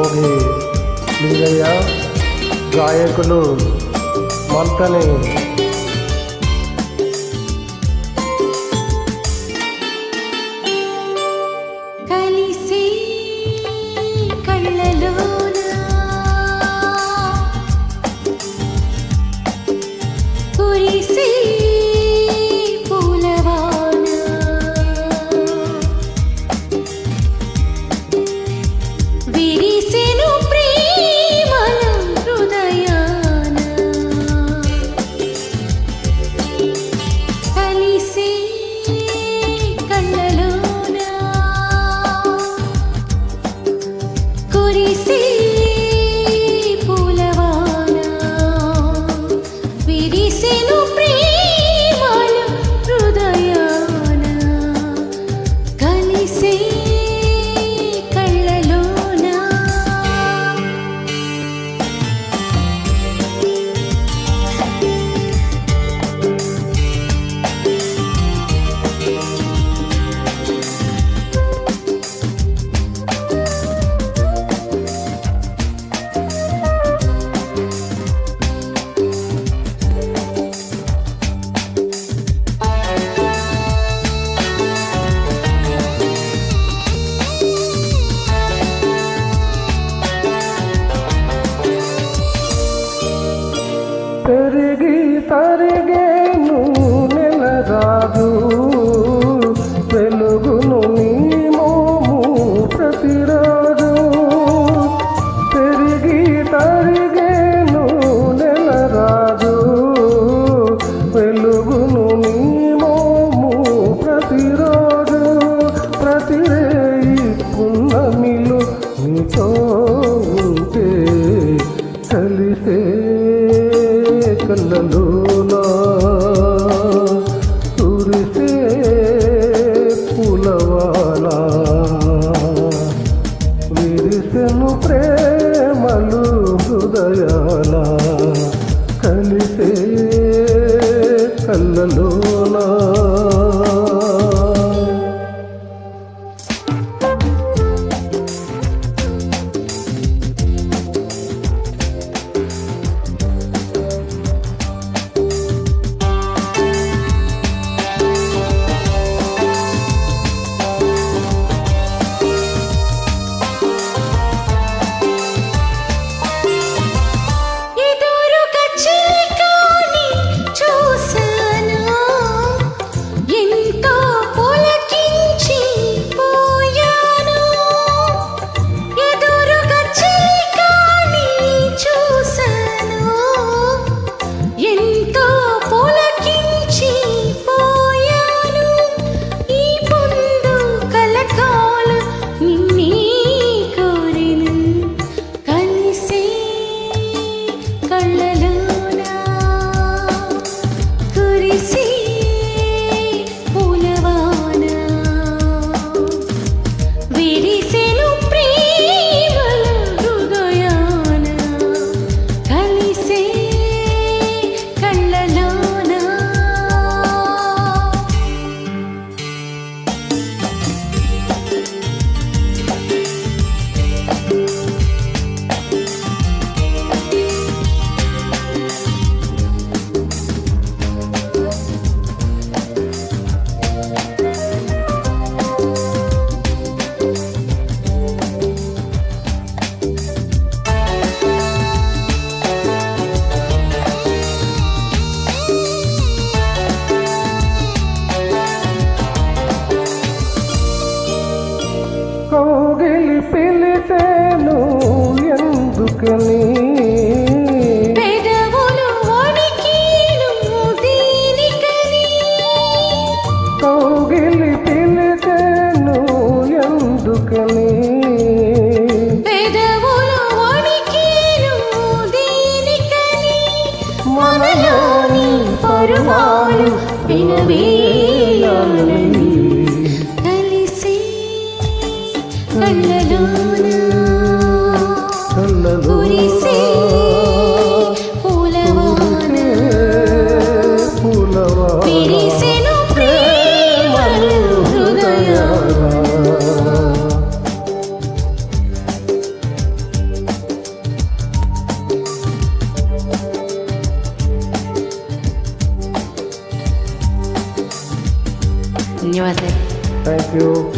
మోగి లింగయ్య, గాయకులు మంతని కలిసి కళ్ళలోన కురిసి పూలవాన విరిసెను ప్రేమల హృదయాన కలిసి కళ్ళలోన కురిసి పూలవాన విరిసెను ప్రేమల హృదయాన కలిసి కళ్ళలోన పెరిగి తరిగేను నెలరాజు, వెలుగును నీ మోము ప్రతిరోజు. పెరిగి తరిగేను నెలరాజు, వెలుగును నీ మోము ప్రతిరోజు. ప్రతిరేయి పున్నమిలు నీతో ఉంటే కలిసే కళ్ళలోనా కురిసే పూలవాన విరిసెను ప్రేమలు హృదయాన కలిసే కళ్ళలోనా. ఎదురుగా చిలికాని చూసాను, ఎంతో పులకించి పోయాను. ఎదురుగా చిలికాని చూసాను, ఎంతో పులకించి పోయాను. ఈ పొందు కలకాలం నిన్నే కోరెను, కలిసే కళ్ళలోన కురిసి పూలవాన విరిసెను ప్రేమల హృదయాన కలిసే కళ్ళలోన. కోగిలి పిలితేను ఎందుకని, పెదవులు వణికిను దీనికని. కోగిలి పిలితేను ఎందుకని, పెదవులు వణికిను దీనికని. మనలోని పరువాలు వినవేయాలని కలిసి కళ్ళలోన కురిసే ధన్యవాదాలు. Thank you.